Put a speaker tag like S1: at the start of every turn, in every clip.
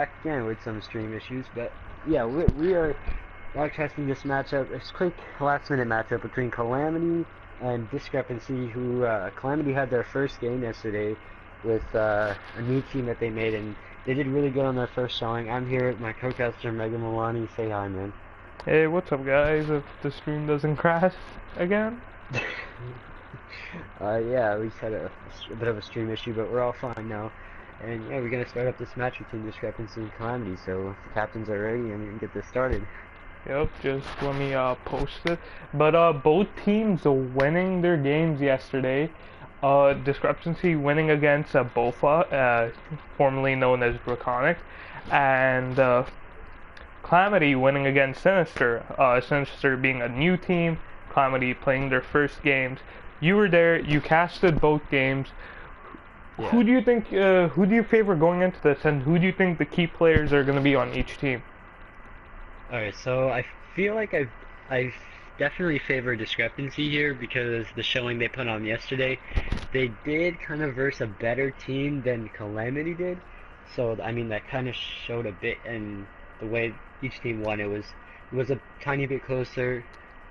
S1: back again with some stream issues, but yeah, we are broadcasting this matchup, this quick last-minute matchup between Calamity and Discrepancy, who Calamity had their first game yesterday with a new team that they made, and they did really good on their first showing. I'm here with my co-caster Megan Milani. Say hi, man.
S2: Hey, what's up guys? If the stream doesn't crash again?
S1: Yeah, we just had a bit of a stream issue, but we're all fine now. And yeah, we're gonna start up this match between Discrepancy and Calamity, so if the captains are ready, and we can get this started.
S2: Yep, just let me post it. But both teams winning their games yesterday. Discrepancy winning against Bofa, formerly known as Draconic, and Calamity winning against Sinister. Sinister being a new team, Calamity playing their first games. You were there, you casted both games.
S1: Yeah.
S2: Who do you favor going into this, and who do you think the key players are going to be on each team?
S1: Alright, so I feel like I definitely favor Discrepancy here because the showing they put on yesterday, they did kind of verse a better team than Calamity did. So I mean that kind of showed a bit in the way each team won. It was a tiny bit closer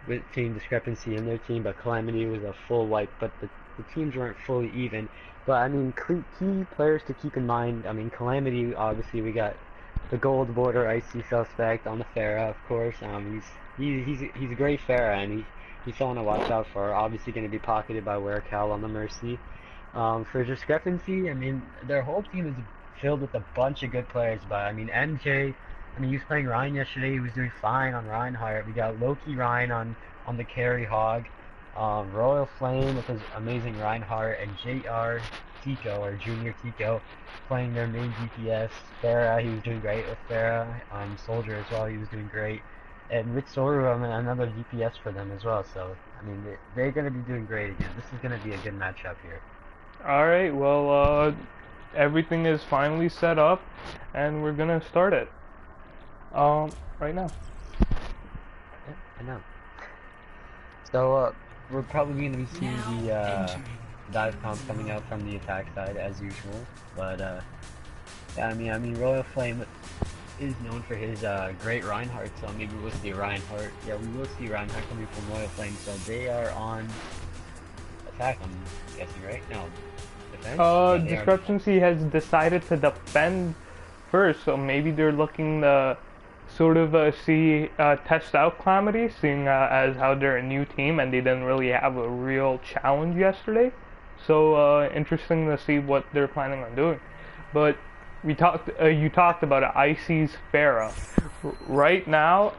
S1: with Team Discrepancy and their team, but Calamity was a full wipe. But the teams weren't fully even. But I mean, key players to keep in mind. I mean, Calamity, obviously we got the gold border icy suspect on the Pharah, of course. He's a great Pharah, and he's someone to watch out for. Obviously going to be pocketed by Werecal on the Mercy. For Discrepancy, I mean, their whole team is filled with a bunch of good players. But I mean, MJ, I mean, he was playing Ryan yesterday. He was doing fine on Reinhardt. We got Loki Ryan on the carry hog. Royal Flame with his amazing Reinhardt, and JR Tico, or Junior Tico, playing their main DPS. Pharah, he was doing great with Pharah. Soldier as well, he was doing great. And with Soru, another DPS for them as well. So, I mean, they're going to be doing great again. This is going to be a good matchup here.
S2: Alright, well, everything is finally set up, and we're going to start it. Right now.
S1: Yeah, I know. So, we're probably going to be seeing the dive comp coming out from the attack side as usual, but yeah, I mean Royal Flame is known for his great Reinhardt, so maybe we'll see Reinhardt. Yeah, we will see Reinhardt coming from Royal Flame, so they are on attack, I'm guessing, right? No, defense? Yeah,
S2: Discrepancy has decided to defend first, so maybe they're looking to sort of test out Calamity, seeing as how they're a new team and they didn't really have a real challenge yesterday. So interesting to see what they're planning on doing. But you talked about Icy's Pharah. Right now,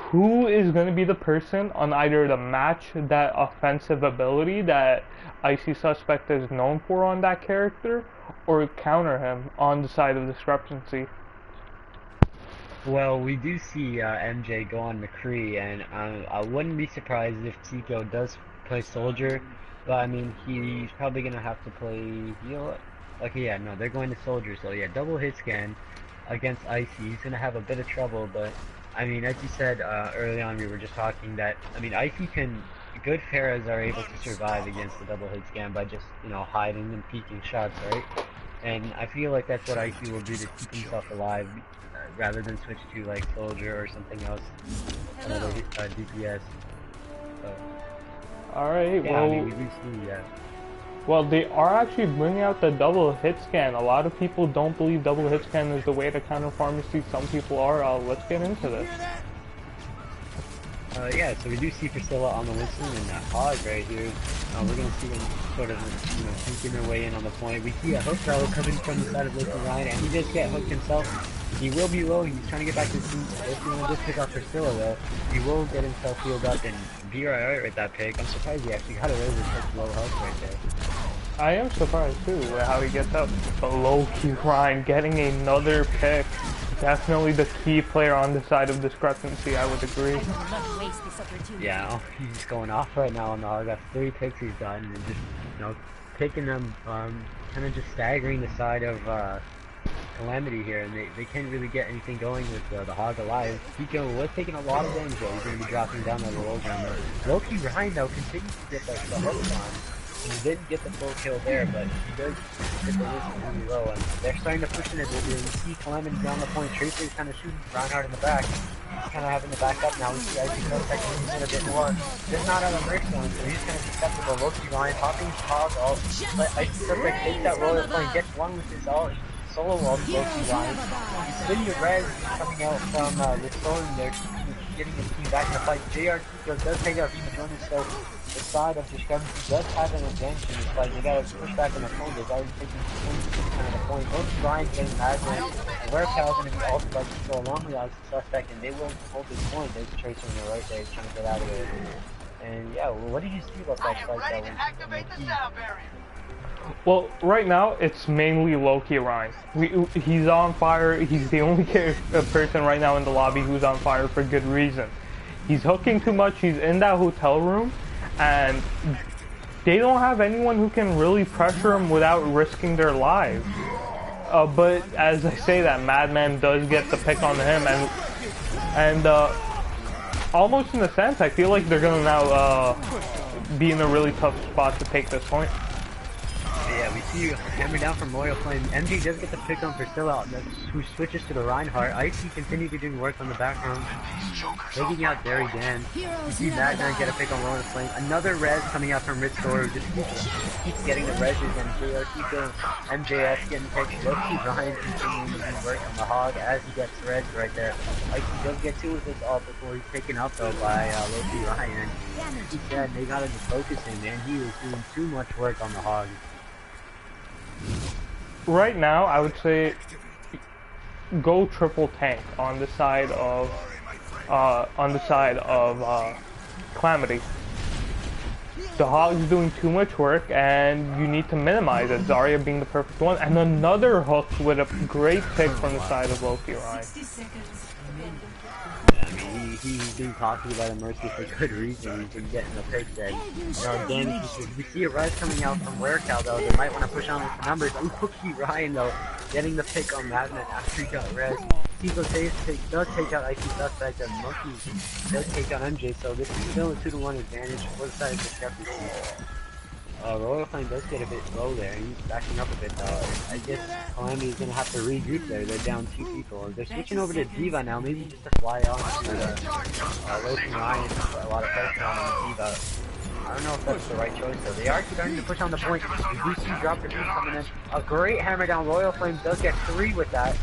S2: who is going to be the person on either to match that offensive ability that Icy Suspect is known for on that character, or counter him on the side of Discrepancy?
S1: Well, we do see MJ go on McCree, and I wouldn't be surprised if Tico does play Soldier, but I mean, he's probably going to have to play, you know what? Okay, yeah, no, they're going to Soldier, so yeah, double hit scan against Icy. He's going to have a bit of trouble, but I mean, as you said early on, we were just talking that, I mean, Icy good Pharahs are able to survive against the double hit scan by just, you know, hiding and peeking shots, right? And I feel like that's what Icy will do to keep himself alive, rather than switch to like Soldier or something else, another DPS.
S2: Alright,
S1: yeah,
S2: well,
S1: I mean, we do see,
S2: well, they are actually bringing out the double hit scan. A lot of people don't believe double hit scan is the way to counter pharmacy. Some people are. Let's get into this.
S1: Yeah, so we do see Priscilla on the Winston and Hog right here. We're going to see them sort of, you know, thinking their way in on the point. We see a hook fellow coming from the side of Loki Ryan, and he does get hooked himself. He will be low. He's trying to get back to his team. Loki will just pick off Priscilla though. He will get himself healed up and be alright with that pick. I'm surprised he actually got away with such low health right there.
S2: I am surprised too how he gets up. But Loki Ryan getting another pick. Definitely the key player on the side of Discrepancy, I would agree.
S1: Yeah, he's going off right now on the hog. Got 3 picks he's gotten, and just, you know, picking them, kind of just staggering the side of Calamity here, and they can't really get anything going with the hog alive. Tico was taking a lot of damage though. He's going to be dropping down on the low ground. Loki Ryan though continues to get the hook on. He didn't get the full kill there, but he does get the whistle really low, and they're starting to push in it. You see Calamity down the point. Tracer's kind of shooting Reinhardt in the back. He's kind of having to back up now. We see Icy Suspect using it a bit more. Just not out of merc zone, so he's kind of susceptible. Loki Ryan popping his paws ult. But Icy Suspect takes that royal flame, gets one with his ult. Solo wall Loki Ryan. He's video res coming out from restoring there, getting his team back in the fight. JR does take out Demon Jonas, so the side of Discrepancy does have an advantage in this fight. They gotta push back on the point. They've already taken 20% of the point. Loki Ryan getting Magnet, and Werepal's gonna be ulted by so along with Icy Suspect, and they will hold this point. There's a Tracer on the right there trying to get out of it. And yeah, well, what did you see about that fight though?
S2: Well, right now, it's mainly Loki Ryan. He's on fire. He's the only person right now in the lobby who's on fire for good reason. He's hooking too much. He's in that hotel room, and they don't have anyone who can really pressure him without risking their lives. But as I say that, Madman does get the pick on him, and almost in a sense, I feel like they're gonna now be in a really tough spot to take this point.
S1: Yeah, we see you hammer down from Royal Flame. MG does get the pick on Priscilla, who switches to the Reinhardt. Icy continue to do work on the background, taking out Derry Dan. We see Magnan get a pick on Royal Flame. Another res coming out from Ritzdor, who just keeps getting the reses, and JRT going MJS getting picked. Loki Ryan continuing to do work on the Hog as he gets res right there. Icy does get two with his ult before he's taken up though by Loki Ryan. He said they gotta just focus him, man. He was doing too much work on the Hog.
S2: Right now, I would say go triple tank on the side of Calamity. The Hog's doing too much work, and you need to minimize it. Zarya being the perfect one, and another hook with a great pick from the side of Loki Ryan.
S1: He's being talked about a Mercy for good reason. He's been getting the pick there. Damage. We see a rise coming out from Werecal though. They might want to push on with the numbers. Loki Ryan though, getting the pick on Magnet after he got res. Tico does take out Icy Suspect, and Monkey does take out MJ, so this is still a 2-to-1 advantage for the side of Discrepancy. Royal Flame does get a bit slow there. He's backing up a bit though. I guess Calamity is going to have to regroup there. They're down 2 people. They're switching over to D.Va now, maybe just to fly off to Loki Ryan. A lot of pressure on D.Va. I don't know if that's the right choice though. They are starting to push on the point. We do see drop the beat coming in. A great hammer down. Royal Flame does get 3 with that.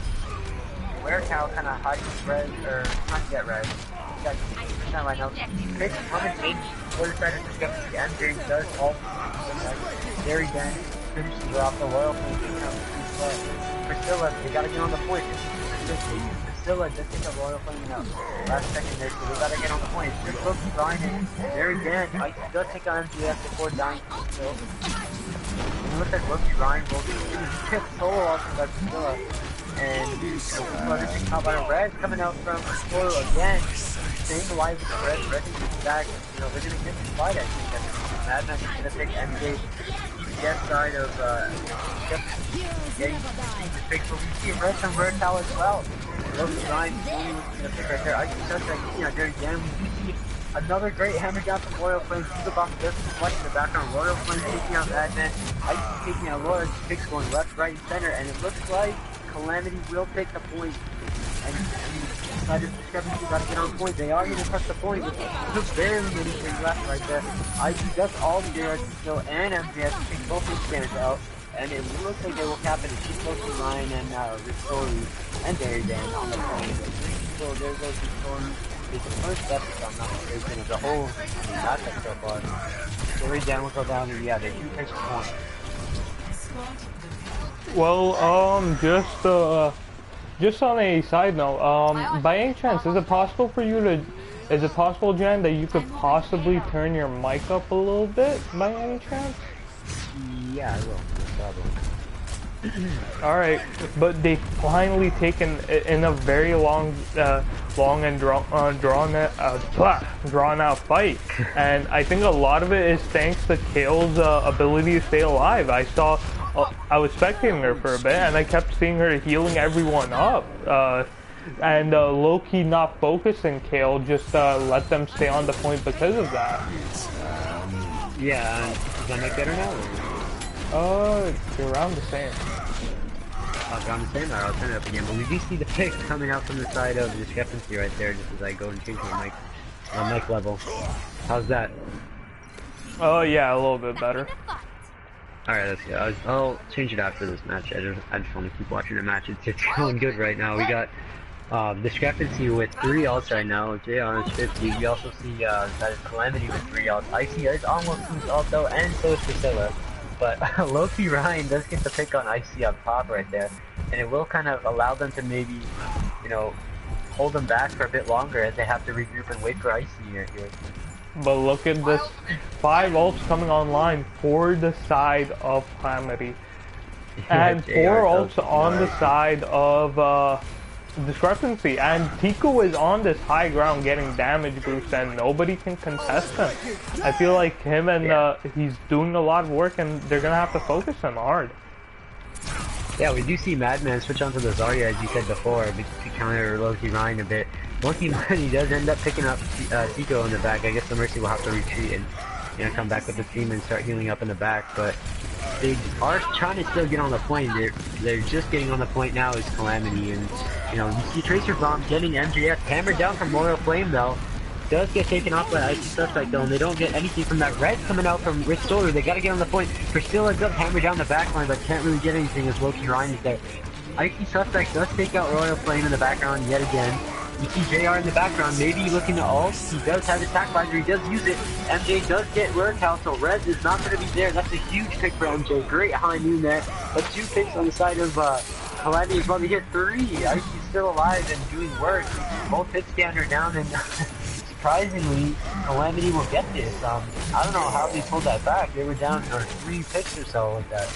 S1: Werecal kind of hides res, or not get res. He's got 60% right now. Picks coming in for the side of Discrepancy, and James does all. There again, finishes her off the Royal Flame, taking out the 2 set. Priscilla, they gotta get on the point. Priscilla just take the Royal Flame out. Last second there, so they gotta get on the point. There's Loki Ryan. There again, Ice does take on MGF before dying to kill. It looks like Loki Ryan will be solo also by Priscilla. And another thing how about a red coming out from Toro again. Staying alive with the red, is back. You know, they're gonna get this fight, I think. Madman's gonna pick MJ, DPS side of getting the pick, but we see a red from Werecal as well. Loki Ryan gonna pick right there. I can touch that, you know, there again. We see another great hammer down from Royal Flame. The bomb just flush in the background. Royal Flame taking out Madman. Ice taking out Laura. Picks going left, right, and center, and it looks like Calamity will take the point, and side of Discrepancy got to get on point. They are going to touch the point with barely anything left right there. IG does all the JRT kill, and MJS takes both his stands out, and it looks like they will cap it. It's close to Ryan and Ristori and Derry Dan on the point. So there goes Ristori. It's the first epic, I'm not mistaken, of the whole matchup so far. Derry Dan will go down, and yeah, they do take the point.
S2: Well, just on a side note, by any chance, is it possible, Jan, that you could possibly turn your mic up a little bit, by any chance?
S1: Yeah, I will, no problem.
S2: Alright, but they finally taken, in a very long and drawn out fight, and I think a lot of it is thanks to Kale's ability to stay alive. I was spectating her for a bit, and I kept seeing her healing everyone up, and low-key not focusing Kale just let them stay on the point because of that.
S1: Yeah, Is my mic better now?
S2: You're around the same.
S1: Around the same? Alright, I'll turn it up again. But we do see the pick coming out from the side of Discrepancy right there, just as I go and change my mic level. How's that?
S2: Oh yeah, a little bit better.
S1: Alright, that's good. I'll change it after this match. I just want to keep watching the match. It's going good right now. We got Discrepancy with 3 ults right now. JR is 50. We also see that is Calamity with 3 ults. Icy is almost 2 ult though, and so is Priscilla. But Loki Ryan does get the pick on Icy up top right there, and it will kind of allow them to maybe, you know, hold them back for a bit longer as they have to regroup and wait for Icy here.
S2: But look at this, 5 ults coming online for the side of Calamity. And 4 ults on the side of Discrepancy. And Tico is on this high ground getting damage boost and nobody can contest him. I feel like him and he's doing a lot of work and they're gonna have to focus him hard.
S1: Yeah, we do see Madman switch onto the Zarya, as you said before, to counter Loki Ryan a bit. Loki Ryan, he does end up picking up Tico in the back. I guess the Mercy will have to retreat and, you know, come back with the team and start healing up in the back. But they are trying to still get on the point. They're just getting on the point now is Calamity. And, you know, you see Tracer Bomb getting MJF hammered down from Royal Flame, though. Does get taken off by Icy Suspect though, and they don't get anything from that. Red coming out from Rich Solar. They gotta get on the point. Priscilla does hammer down the backline, but can't really get anything as Loki Ryan is there. Icy Suspect does take out Royal Flame in the background yet again. You see JR in the background, maybe looking to ult. He does have attack visor, he does use it. MJ does get Rare Cow, so Red is not gonna be there. That's a huge pick for MJ. Great high noon there. But 2 picks on the side of Calamity as well. They get 3. Icy's still alive and doing work. Both hit scanner down and surprisingly, Calamity will get this. I don't know how they pulled that back. They were down for 3 picks or so like that.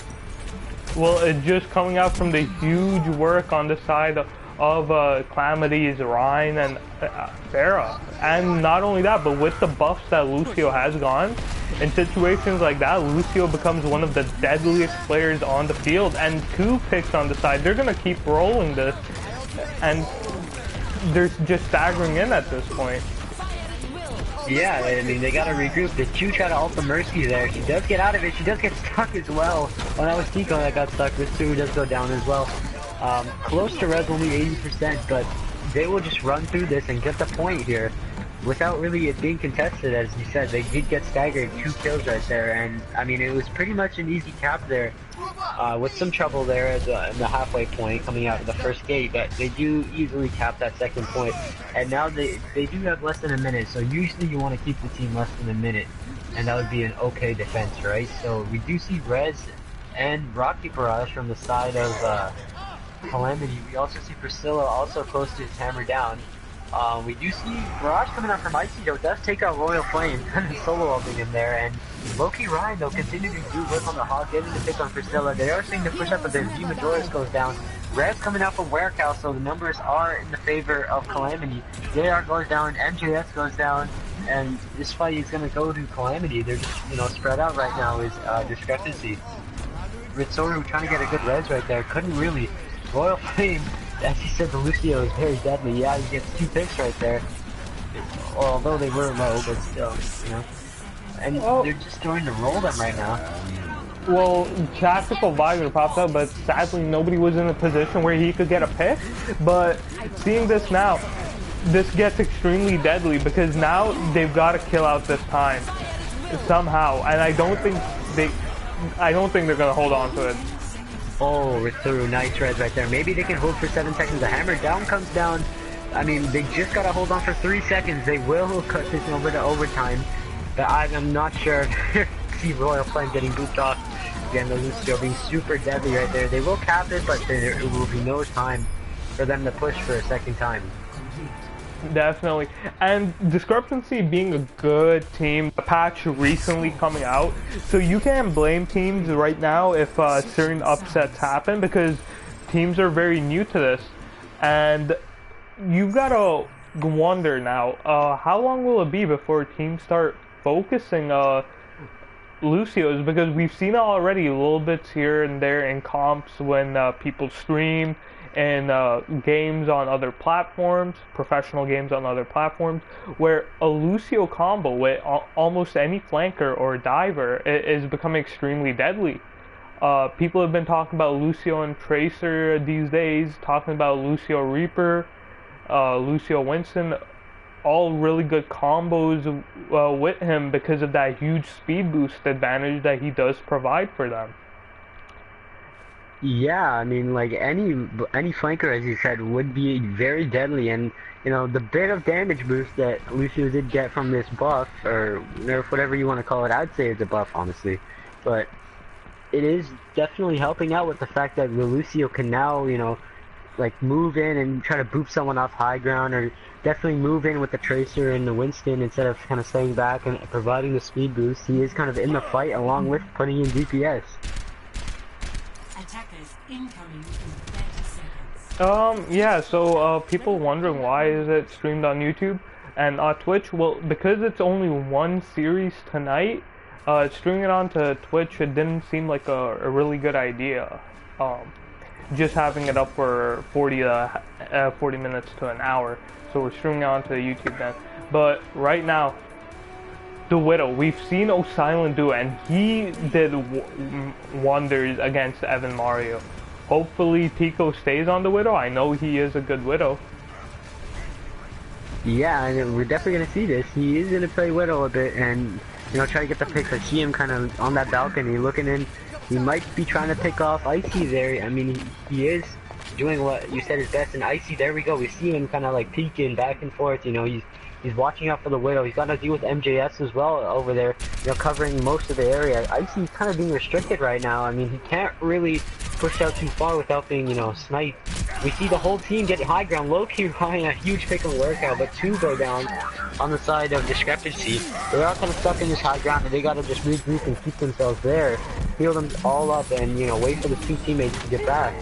S2: Well, it's just coming out from the huge work on the side of Calamity's Ryan and Farah. And not only that, but with the buffs that Lucio has gone, in situations like that, Lucio becomes one of the deadliest players on the field. And 2 picks on the side, they're going to keep rolling this. And they're just staggering in at this point.
S1: Yeah, I mean, they gotta regroup. The Q try to ult the Mercy there. She does get out of it. She does get stuck as well. Oh, that was Tico that got stuck. This 2 does go down as well. Close to res, only 80%, but they will just run through this and get the point here without really it being contested. As you said, they did get staggered. 2 kills right there, and I mean, it was pretty much an easy cap there. With some trouble there at the halfway point coming out of the first gate, but they do easily cap that second point. And now they do have less than a minute, so usually you want to keep the team less than a minute, and that would be an okay defense, right? So we do see Rez and Rocky Barrage from the side of Calamity. We also see Priscilla also close to his hammer down. We do see Barrage coming out from Icy though, does take out Royal Flame, kind of solo ulting him there, and Loki Ryan though continue to do work on the Hog, getting the pick on Priscilla. They are seeing the push up, but their V Majoris goes down. Red's coming out from Warehouse, so the numbers are in the favor of Calamity. JR goes down, MJS goes down, and this fight is going to go to Calamity. They're just, you know, spread out right now is Discrepancy. Ritsoru trying to get a good res right there, couldn't really. Royal Flame, as he said, the Lucio is very deadly. Yeah, he gets 2 picks right there. Although they were low, but still, you know. And they're just starting to roll them right now.
S2: Well, Tactical Visor popped up, but sadly nobody was in a position where he could get a pick. But seeing this now, this gets extremely deadly because now they've got to kill out this time somehow, and I don't think they're gonna hold on to it.
S1: Oh, Rituru, nice res right there. Maybe they can hold for 7 seconds. The hammer down comes down. I mean, they just gotta hold on for 3 seconds. They will cut this over to overtime, but I'm not sure. See Royal Flame getting booped off. Again, the Lucio being super deadly right there. They will cap it, but there will be no time for them to push for a second time.
S2: Definitely. And Discrepancy being a good team, a patch recently coming out, so you can't blame teams right now if certain upsets happen because teams are very new to this. And you've got to wonder now, how long will it be before teams start focusing Lucio's, because we've seen it already little bits here and there in comps when people stream in games on other platforms, professional games on other platforms, where a Lucio combo with almost any flanker or diver is becoming extremely deadly. People have been talking about Lucio and Tracer these days, talking about Lucio Reaper, Lucio Winston, all really good combos with him because of that huge speed boost advantage that he does provide for them.
S1: Yeah, I mean, like any flanker, as you said, would be very deadly, and you know the bit of damage boost that Lucio did get from this buff or nerf, whatever you want to call it, I'd say it's a buff, honestly, but it is definitely helping out with the fact that the Lucio can now, you know, like move in and try to boop someone off high ground, or definitely move in with the Tracer and the Winston instead of kind of staying back and providing the speed boost. He is kind of in the fight along with putting in DPS.
S3: Attackers incoming in 30 seconds.
S2: Yeah, so people wondering why is it streamed on YouTube and Twitch? Well, because it's only one series tonight, streaming it onto Twitch, it didn't seem like a really good idea. Just having it up for 40 minutes to an hour, so we're streaming it onto YouTube then. But right now, the Widow, we've seen O'Silent do it, and he did wonders against Evan Mario. Hopefully Pico stays on the Widow. I know he is a good Widow.
S1: Yeah, and we're definitely gonna see this. He is gonna play Widow a bit, and you know, try to get the picks. I see him kind of on that balcony looking in. He might be trying to pick off Icy there. I mean, he is doing what you said is best. And Icy, there we go. We see him kind of like peeking back and forth. You know, he's watching out for the Widow. He's got to deal with MJS as well over there, you know, covering most of the area. Icy's kind of being restricted right now. I mean, he can't really push out too far without being, you know, sniped. We see the whole team get high ground. Low-key Ryan, a huge pick and workout, but two go down on the side of Discrepancy. They're all kind of stuck in this high ground, and they got to just regroup and keep themselves there. Heal them all up and, you know, wait for the two teammates to get back.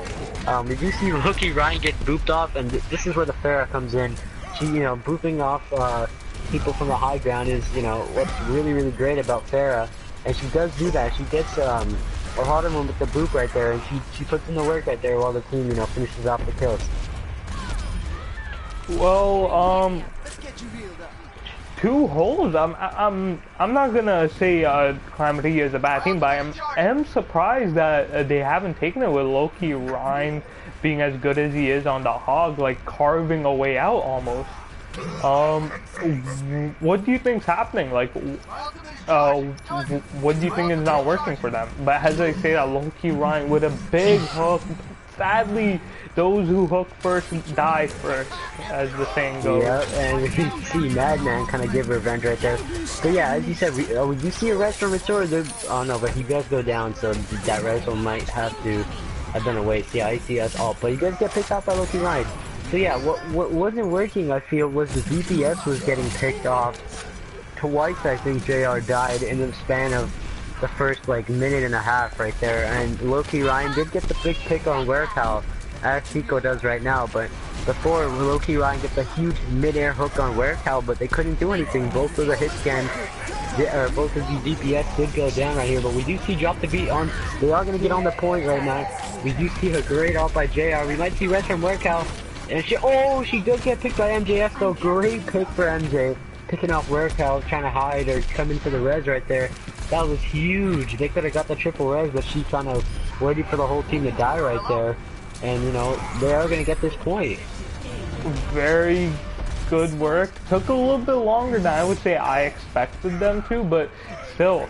S1: We do see Rookie Ryan get booped off, and this is where the Pharah comes in. She, you know, booping off people from the high ground is, you know, what's really, really great about Pharah. And she does do that. She gets a harder one with the boop right there, and she puts in the work right there while the team, you know, finishes off the kills.
S2: Well, two holes. I'm not gonna say Calamity is a bad team, but I am surprised that they haven't taken it with Loki Ryan being as good as he is on the Hog, like carving a way out almost. What do you think's happening? Like, what do you think is not working for them? But as I say that, Loki Ryan with a big hook. Sadly, those who hook first die first, as the saying goes.
S1: Yeah, and we can see Madman kind of give revenge right there. But yeah, as you said, we do see a res from Restore. Oh no, but he does go down, so that res might have to have been a waste. Yeah, I see us all, but he does get picked off by Loki Ryan. So yeah, what wasn't working, I feel, was the DPS was getting picked off. Twice, I think JR died in the span of the first like minute and a half right there, and Loki Ryan did get the big pick on Werkow, as Pico does right now, but before Loki Ryan gets a huge mid-air hook on Werkow, but they couldn't do anything. Both of the hit scans, both of the DPS did go down right here, but we do see drop the beat on. They are going to get on the point right now. We do see a great ult by JR. We might see res from Werkow, and she does get picked by MJF, so great pick for MJ. Picking off Werkow, trying to hide or come into the res right there. That was huge. They could have got the triple res, but she kind of waited for the whole team to die right there. And, you know, they are going to get this point.
S2: Very good work. Took a little bit longer than I would say I expected them to, but still,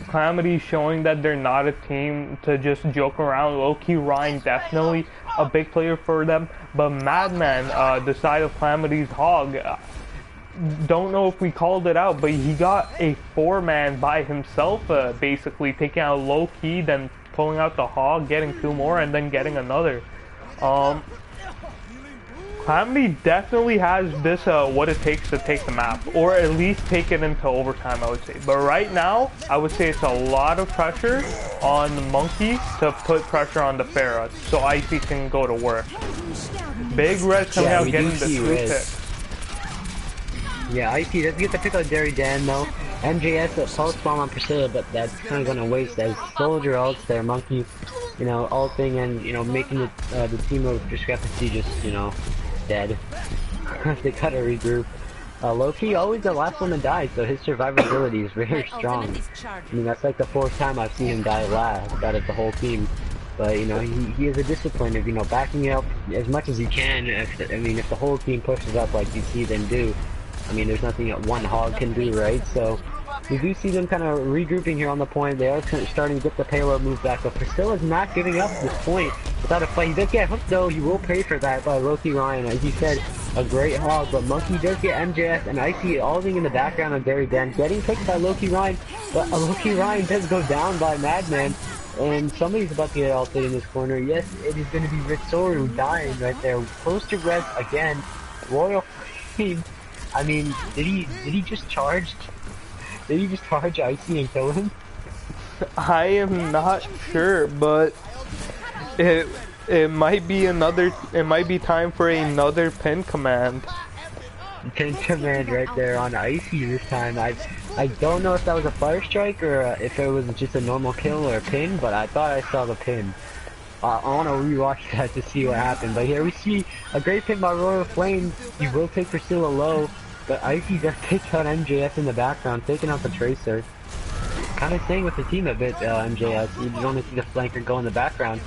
S2: Calamity showing that they're not a team to just joke around. Low-key Ryan definitely a big player for them, but Madman, the side of Calamity's Hog, don't know if we called it out, but he got a 4-man by himself, basically taking out Low-key, then pulling out the Hog, getting 2 more, and then getting another. Calamity definitely has this, what it takes to take the map, or at least take it into overtime, I would say. But right now, I would say it's a lot of pressure on the Monkey to put pressure on the Pharah, so Icy can go to work. Big res coming out, getting the 2 picks.
S1: Yeah, Icy does get the pick on Derry Dan though. MJS a pulse bomb on Priscilla, but that's kind of going to waste as Soldier ults there. Monkey ulting and, making the team of Discrepancy just, dead. They gotta regroup. Low-key, always the last one to die, so his survivability is very strong. I mean, that's like the 4th time I've seen him die last out of the whole team. But, he has a discipline of, backing it up as much as he can. If the whole team pushes up like you see them do, I mean, there's nothing that one hog can do, right? So, we do see them kind of regrouping here on the point. They are starting to get the payload move back, but Priscilla's not giving up this point without a fight. He does get hooked though. He will pay for that by Loki Ryan. As he said, a great hog, but Monkey does get MJS and Icy alting in the background on Barry Ben, getting picked by Loki Ryan, but Loki Ryan does go down by Madman, and somebody's about to get ulted in this corner. Yes, it is going to be Ritsoru dying right there, close to res again. Royal Flame, I mean, did he just charge? Did he just charge Icy and kill him?
S2: I am not sure, but it might be time for another pin command.
S1: Pin command right there on Icy this time. I don't know if that was a fire strike or if it was just a normal kill or a pin, but I thought I saw the pin. I want to rewatch that to see what happened. But here we see a great pin by Royal Flame. He will take Priscilla low. But Icy does take out MJS in the background, taking out the Tracer. Kind of staying with the team a bit, MJS. You only see the flanker go in the background.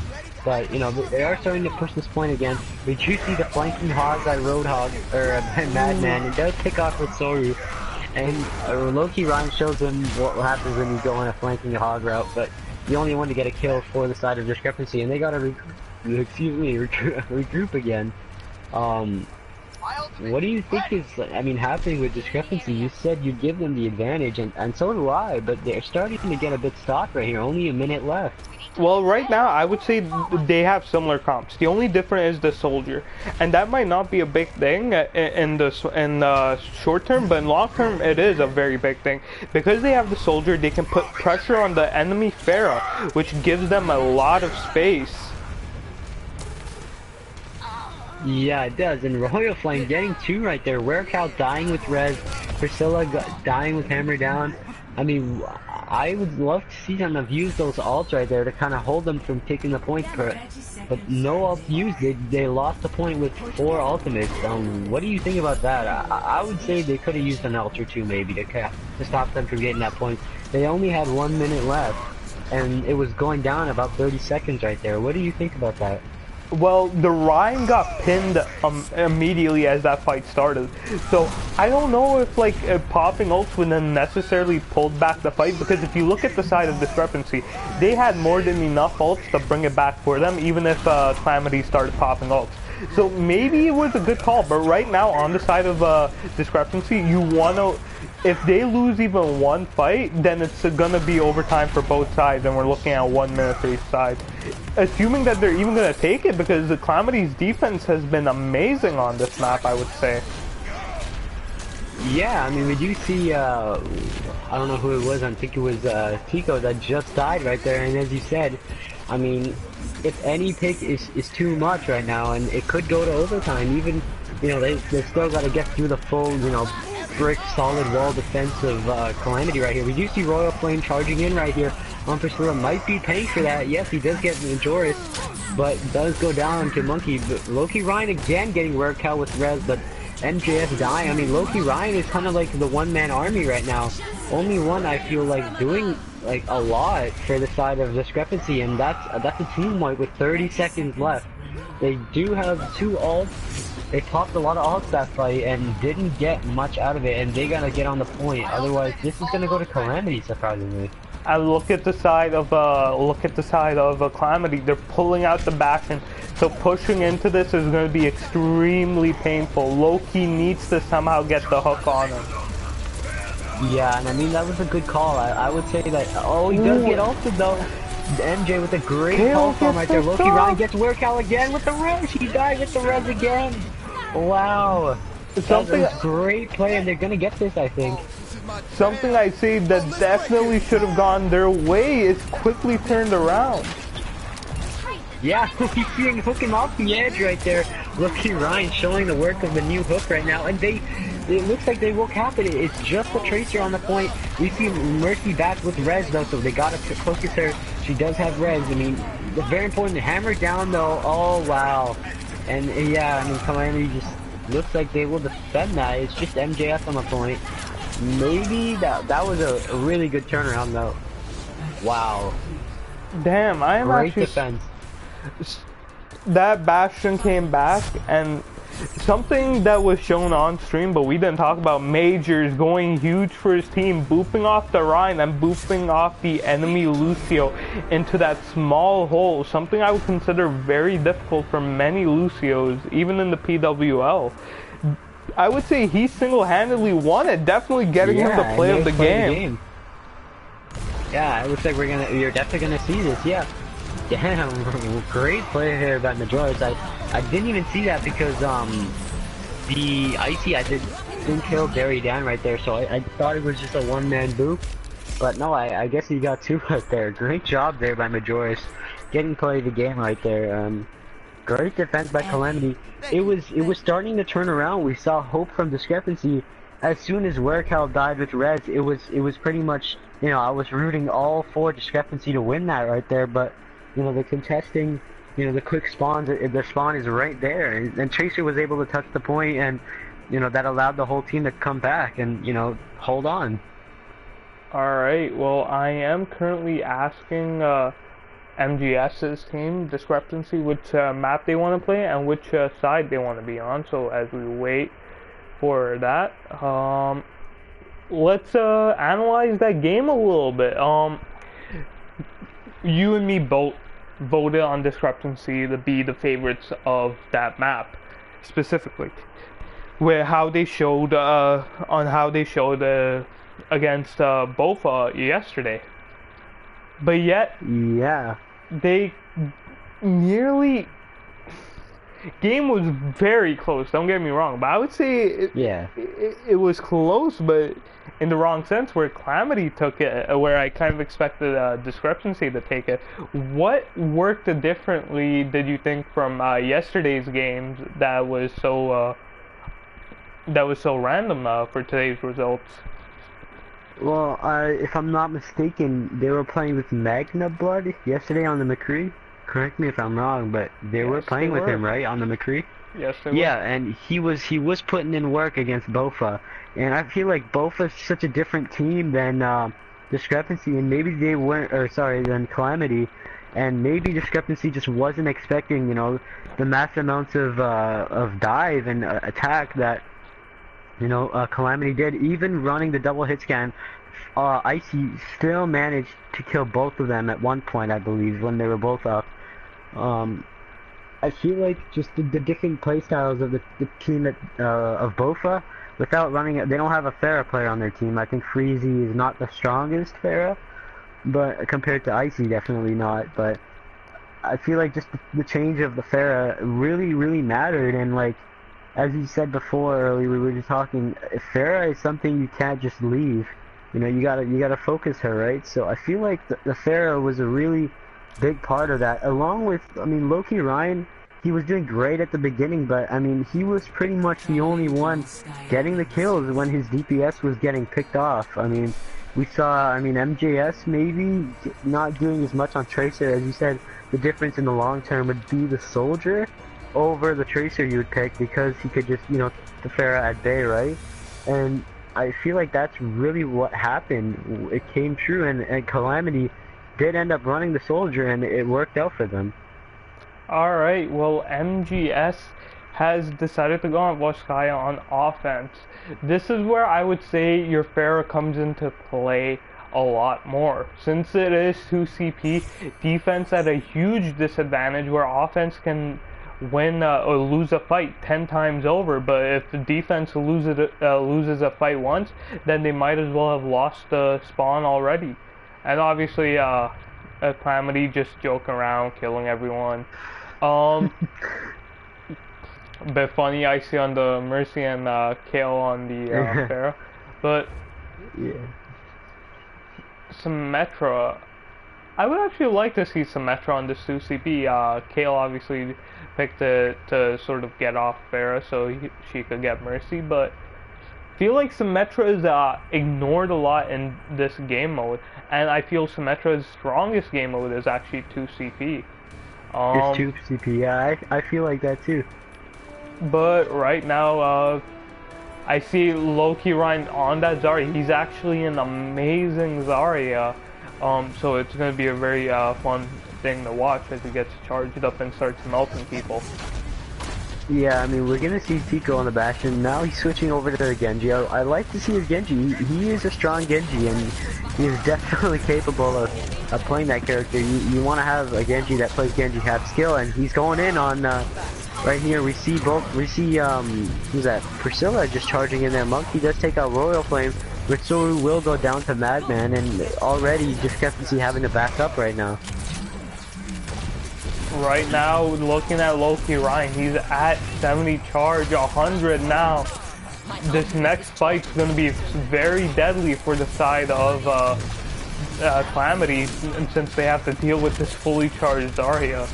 S1: But, they are starting to push this point again. We do see the flanking hog by Roadhog, or Madman. It does pick off with Soru. And Loki Ryan shows him what happens when you go on a flanking hog route. But the only one to get a kill for the side of Discrepancy. And they gotta regroup again. What do you think is, happening with Discrepancy? You said you'd give them the advantage, and so do I, but they're starting to get a bit stocked right here. Only a minute left.
S2: Well, right now, I would say they have similar comps. The only difference is the soldier, and that might not be a big thing in the short term, but in long term, it is a very big thing. Because they have the soldier, they can put pressure on the enemy Pharah, which gives them a lot of space.
S1: Yeah, it does. And Royal Flame getting 2 right there. Werecow dying with Res. Priscilla dying with Hammer Down. I mean, I would love to see them have used those ults right there to kind of hold them from taking the point. But no ult used. They lost the point with 4 ultimates. What do you think about that? I would say they could have used an ult or 2 maybe to stop them from getting that point. They only had 1 minute left. And it was going down about 30 seconds right there. What do you think about that?
S2: Well, the Ryan got pinned immediately as that fight started. So, I don't know if, popping ults would have necessarily pulled back the fight, because if you look at the side of Discrepancy, they had more than enough ults to bring it back for them, even if Calamity started popping ults. So, maybe it was a good call, but right now, on the side of Discrepancy, you want to... If they lose even one fight, then it's gonna be overtime for both sides, and we're looking at 1 minute for each side. Assuming that they're even gonna take it, because the Calamity's defense has been amazing on this map, I would say.
S1: Yeah, we do see, I don't know who it was, I think it was Tico that just died right there, and as you said, if any pick is too much right now, and it could go to overtime, even, they still gotta get through the full, brick solid wall defense of Calamity right here. We do see Royal Flame charging in right here on Priscilla. Might be paying for that. Yes, he does get Majoris, but does go down to Monkey. But Loki Ryan again getting Werecow with Res, but MJS dying. Loki Ryan is kind of like the one-man army right now. Only one I feel like doing a lot for the side of Discrepancy, and that's a team wipe with 30 seconds left. They do have 2 ults. They popped a lot of ults that fight and didn't get much out of it, and they gotta get on the point. Otherwise, this is gonna go to Calamity, surprisingly.
S2: And look at the side of Calamity. They're pulling out the back, and so pushing into this is going to be extremely painful. Loki needs to somehow get the hook on him.
S1: Yeah, and that was a good call. I would say that. Oh, he does get ulted though. MJ with a great call from right there. Loki Ryan gets Werecow again with the res. He died with the res again. Wow. That was great play, and they're gonna get this, I think.
S2: Something I see that definitely should have gone their way is quickly turned around.
S1: Yeah, we see him hook him off the edge right there. Loki Ryan showing the work of the new hook right now, and it looks like they will cap it. It's just the Tracer on the point. We see Mercy back with res though, so they gotta focus her. She does have res. very important. Hammer down though. Oh wow. And yeah, I mean Calamity just looks like they will defend that. It's just MJF on the point. Maybe that was a really good turnaround though. Wow.
S2: Damn, I am
S1: Great
S2: actually
S1: defense.
S2: that Bastion came back, and something that was shown on stream but we didn't talk about, Majors going huge for his team, booping off the Rhine and booping off the enemy Lucio into that small hole, something I would consider very difficult for many Lucios, even in the PWL. I would say he single-handedly won it, definitely getting him the play of the game.
S1: Yeah, it looks like you're definitely gonna see this, yeah. Damn, great play here by Majoris. I didn't even see that because the Icy didn't kill Barry down right there, so I thought it was just a one-man boop. But no, I guess he got two right there. Great job there by Majoris, getting play of the game right there. Great defense by Calamity. It was starting to turn around. We saw hope from Discrepancy. As soon as Wercal died with Reds, it was pretty much, you know, I was rooting all for Discrepancy to win that right there, but you know, the contesting, you know, the quick spawns, the spawn is right there, and Tracer was able to touch the point, and you know, that allowed the whole team to come back and, you know, hold on.
S2: Alright, well, I am currently asking MGS's team, Discrepancy, which map they want to play and which side they want to be on, so as we wait for that, let's analyze that game a little bit. You and me both voted on Discrepancy to be the favorites of that map, specifically, where how they showed against Bofa yesterday. But yet,
S1: yeah,
S2: they nearly. Game was very close. Don't get me wrong, but I would say it was close, but in the wrong sense. Where Calamity took it, where I kind of expected Discrepancy to take it. What worked differently did you think from yesterday's games that was so random for today's results?
S1: Well, if I'm not mistaken, they were playing with Magna Blood yesterday on the McCree. Correct me if I'm wrong, but they were playing with him, right, on the McCree?
S2: Yes, they were.
S1: Yeah, and he was putting in work against Bofa, and I feel like Bofa's such a different team than Discrepancy, and maybe they weren't, or sorry, than Calamity, and maybe Discrepancy just wasn't expecting, you know, the massive amounts of dive and attack that, you know, Calamity did. Even running the double hit scan, Icy still managed to kill both of them at one point, I believe, when they were both up. I feel like just the different playstyles of the team of Bofa, without running it, they don't have a Pharah player on their team. I think Freezy is not the strongest Pharah, but compared to Icy, definitely not. But I feel like just the change of the Pharah really mattered, and like, as you said before earlier, we were just talking, Pharah is something you can't just leave. You know, you gotta focus her, right? So I feel like the Pharah was a really big part of that, along with, I mean, Loki Ryan, he was doing great at the beginning, but I mean, he was pretty much the only one getting the kills when his DPS was getting picked off. I mean, we saw, I mean, MJS maybe not doing as much on Tracer. As you said, the difference in the long term would be the Soldier over the Tracer you would pick, because he could just, you know, keep the Pharah at bay, right? And I feel like that's really what happened. It came true, and Calamity did end up running the Soldier, and it worked out for them.
S2: Alright, well, MGS has decided to go on Voskaya on offense. This is where I would say your Pharah comes into play a lot more. Since it is 2CP, defense at a huge disadvantage, where offense can win or lose a fight 10 times over, but if the defense loses a fight once, then they might as well have lost the spawn already. And obviously, Calamity just joking around, killing everyone. Bit funny, I see on the Mercy and Kale on the Pharah. But
S1: yeah,
S2: Symmetra, I would actually like to see Symmetra on this 2CP. Kale obviously picked it to sort of get off Pharah so she could get Mercy, but I feel like Symmetra is ignored a lot in this game mode, and I feel Symmetra's strongest game mode is actually 2CP.
S1: It's
S2: Um,
S1: 2 CP. Yeah, I feel like that too.
S2: but right now, I see Loki Ryan on that Zarya. He's actually an amazing Zarya. So it's going to be a very fun thing to watch as he gets charged up and starts melting people.
S1: Yeah, I mean, we're gonna see Tico on the Bastion. Now he's switching over to the Genji. I like to see his Genji. He is a strong Genji, and he is definitely capable of playing that character. You want to have a Genji that plays Genji, have skill, and he's going in on, right here, we see, who's that? Priscilla just charging in there. Monkey does take out Royal Flame. Ritsuru will go down to Madman, and already Discrepancy having to back up right now.
S2: Right now, looking at Loki Ryan, he's at 70 charge, 100 now. This next fight's going to be very deadly for the side of Calamity, since they have to deal with this fully charged Zarya.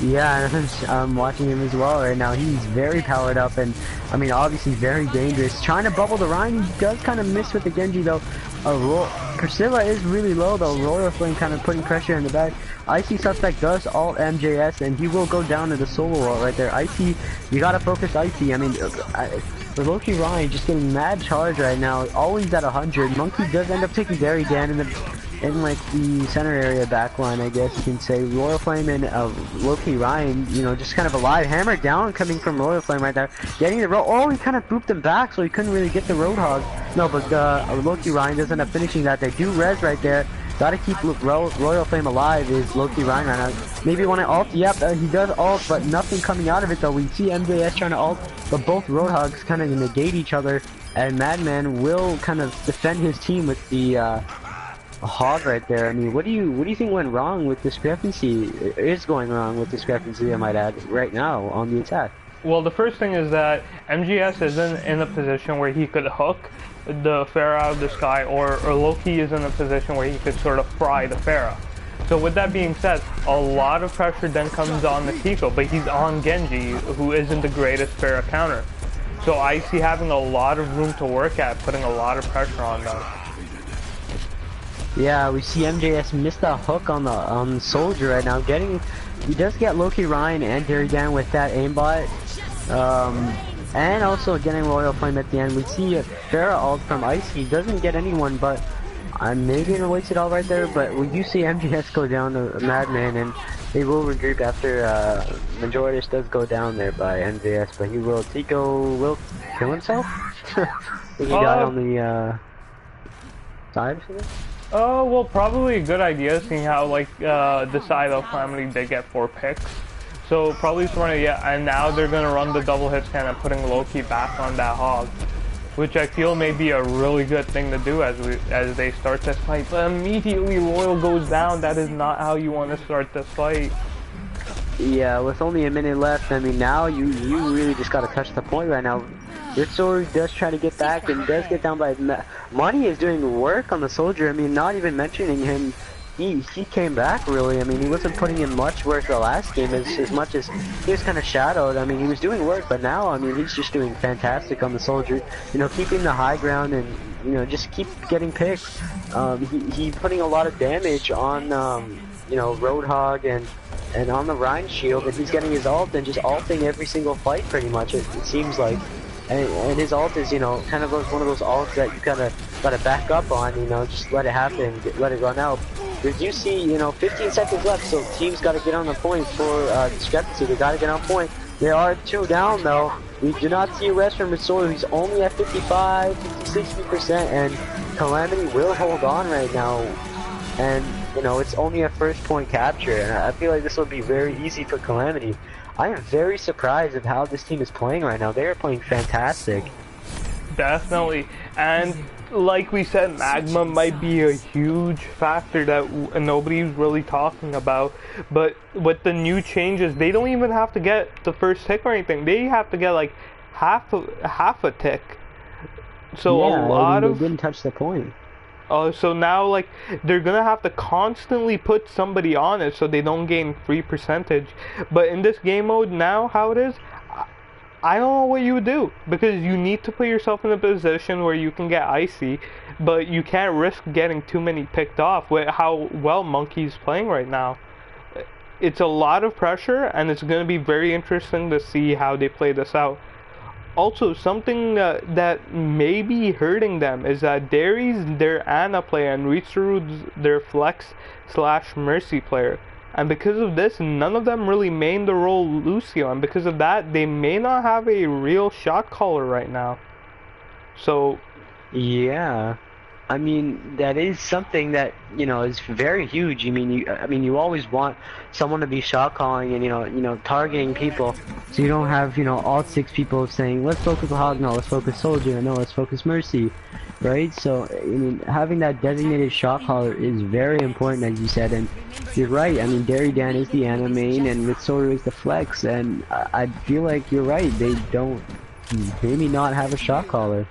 S1: Yeah, I'm watching him as well right now. He's very powered up and, I mean, obviously very dangerous. Trying to bubble the Rhine, he does kind of miss with the Genji though. Priscilla is really low though. Royal Flame kind of putting pressure in the back. Icy Suspect does alt MJS and he will go down to the solo wall right there. Icy, you gotta focus Icy. I mean, the Loki Ryan just getting mad charge right now. Always at 100. Monkey does end up taking Very Dan in like the center area backline, I guess you can say. Royal Flame and Loki Ryan, you know, just kind of alive. Hammer down coming from Royal Flame right there. Getting the road. Oh, he kind of booped him back, so he couldn't really get the Roadhog. No, but Loki Ryan does end up finishing that. They do res right there. Gotta keep Royal Flame alive is Loki Ryan right now. Maybe want to ult. Yep, he does ult, but nothing coming out of it though. We see MJS trying to ult, but both Roadhogs kind of negate each other, and Madman will kind of defend his team with the hog right there. I mean, what do you think went wrong with Discrepancy? Is going wrong with Discrepancy, I might add, right now on the attack?
S2: Well, the first thing is that MGS isn't in a position where he could hook the Pharah out of the sky, or Loki is in a position where he could sort of fry the Pharah. So with that being said, a lot of pressure then comes on the Tico, but he's on Genji, who isn't the greatest Pharah counter. So I see having a lot of room to work at, putting a lot of pressure on them.
S1: Yeah, we see MJS miss that hook on the Soldier right now. He does get Loki Ryan and Derry down with that aimbot. And also getting Royal Flame at the end. We see a Pharah ult from Ice. He doesn't get anyone, but I'm maybe gonna waste it all right there. But we do see MGS go down to Madman, and they will regroup after Majoritas does go down there by MJS. But he will. Tico will kill himself. I think he died on the side or something.
S2: Oh, well, probably a good idea, seeing how, like, the side of Calamity did get 4 picks. So, probably just running, yeah, and now they're gonna run the double hit scan and putting Loki back on that hog. Which I feel may be a really good thing to do as they start this fight. But immediately Royal goes down. That is not how you want to start this fight.
S1: Yeah, with only a minute left, I mean, now you really just gotta touch the point right now. Ritsuru does try to get back and does get down by Money is doing work on the Soldier. I mean, not even mentioning him, he came back really. I mean, he wasn't putting in much work the last game as much as he was kind of shadowed. I mean, he was doing work, but now, I mean, he's just doing fantastic on the Soldier. You know, keeping the high ground and, you know, just keep getting picks. He's putting a lot of damage on, you know, Roadhog and on the Rhine shield, and he's getting his ult and just ulting every single fight pretty much, it seems like. And his ult is, you know, kind of one of those ults that you gotta back up on, you know, just let it happen, let it run out. But you see, you know, 15 seconds left, so teams gotta get on the point for Discrepancy. They gotta get on point. There are 2 down though. We do not see a rest from Risori, who's only at 55, 60%, and Calamity will hold on right now. And, you know, it's only a first point capture, and I feel like this will be very easy for Calamity. I am very surprised at how this team is playing right now. They are playing fantastic.
S2: Definitely. And like we said, Magma might be a huge factor that nobody's really talking about. But with the new changes, they don't even have to get the first tick or anything. They have to get like half a tick. So
S1: yeah,
S2: a lot
S1: they
S2: of
S1: didn't touch the point.
S2: So now, like, they're gonna have to constantly put somebody on it so they don't gain free percentage. But in this game mode now, how it is, I don't know what you would do, because you need to put yourself in a position where you can get icy, but you can't risk getting too many picked off with how well Monkey's playing right now. it's a lot of pressure, and it's going to be very interesting to see how they play this out. Also, something that may be hurting them is that Dari's their Ana player and Ritsuru's their flex slash Mercy player. And because of this, none of them really main the role Lucio, and because of that, they may not have a real shot caller right now. So,
S1: Yeah. I mean, that is something that, is very huge. You always want someone to be shot calling and, targeting people. So you don't have, all 6 people saying, let's focus Hog, no, let's focus Soldier, no, let's focus Mercy, right? So, having that designated shot caller is very important, as you said, and you're right. Derry Dan is the Ana main, and Ritsoru is the flex, and I feel like you're right. They don't, maybe not have a shot caller.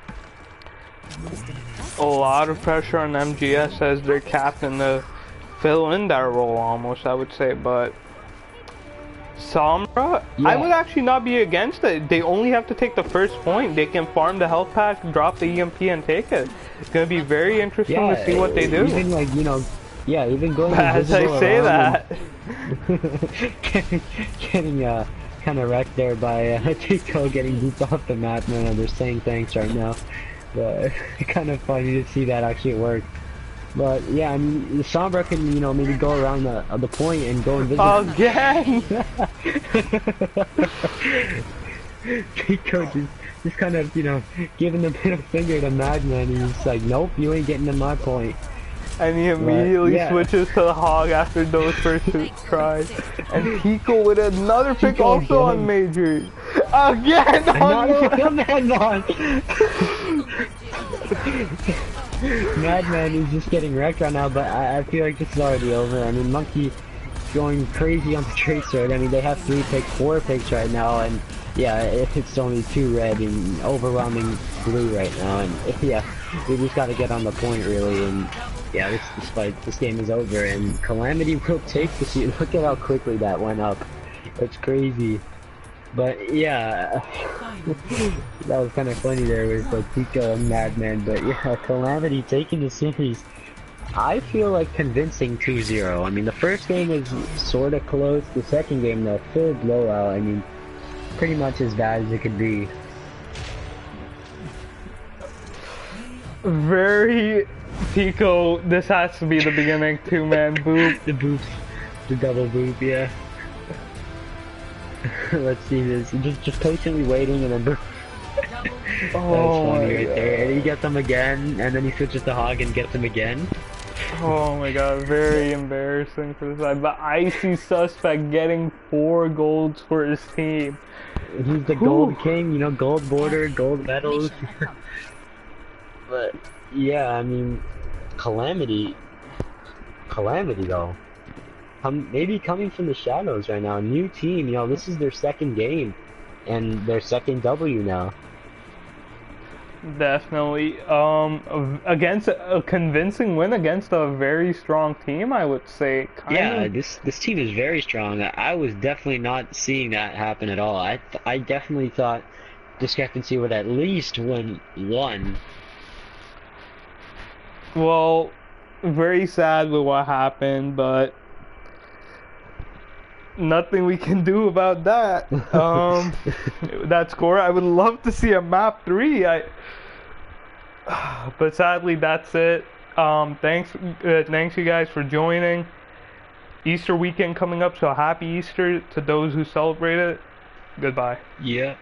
S2: a lot of pressure on MGS as their captain to fill in that role almost, I would say, but Sombra,
S1: Yeah.
S2: I would actually not be against it. They only have to take the first point. They can farm the health pack, drop the EMP, and take it. It's gonna be very interesting to see what they do.
S1: Even even going
S2: As I
S1: invisible
S2: say
S1: around
S2: that.
S1: and getting kind of wrecked there by Tico getting booted off the map. Man, they're saying thanks right now, but it's kind of funny to see that actually work. But yeah, the Sombra can maybe go around the point and go invisible.
S2: Again!
S1: Tico just kind of giving the middle finger to Madman. He's like, nope, you ain't getting to my point.
S2: And he immediately
S1: yeah.
S2: switches to the Hog after those first 2 tries. And Pico with another pick
S1: Pico
S2: also
S1: again.
S2: on Majors. Again on
S1: Madman! Madman is just getting wrecked right now, but I feel like this is already over. Monkey going crazy on the Tracer. They have 3 picks, 4 picks right now, and yeah, it's only 2 red and overwhelming blue right now, and yeah, we just gotta get on the point really, and yeah, this game is over, and Calamity will take the seat. Look at how quickly that went up. It's crazy. But yeah, that was kind of funny there with like Pico and Madman, but yeah, Calamity taking the series. I feel like convincing 2-0. The first game was sort of close, the second game though, full blowout. Pretty much as bad as it could be.
S2: very Pico, this has to be the beginning. 2-man boop.
S1: The boops. The double boop, yeah. Let's see this. Just patiently waiting and then boop. That was funny right there. And he gets them again, and then he switches to Hog and gets them again.
S2: Oh my god, very embarrassing for the side. But Icy Suspect getting 4 golds for his team.
S1: He's the gold king, gold border, gold medals. But yeah, Calamity though. Maybe coming from the shadows right now. New team, this is their second game, and their second W now.
S2: Definitely. Against a convincing win against a very strong team, I would say.
S1: Yeah, this team is very strong. I was definitely not seeing that happen at all. I definitely thought Discrepancy would at least win 1.
S2: Well, very sad with what happened, but nothing we can do about that. That score, I would love to see a map 3. But sadly, that's it. Thanks you guys for joining. Easter weekend coming up, so happy Easter to those who celebrate it. Goodbye.
S1: Yeah.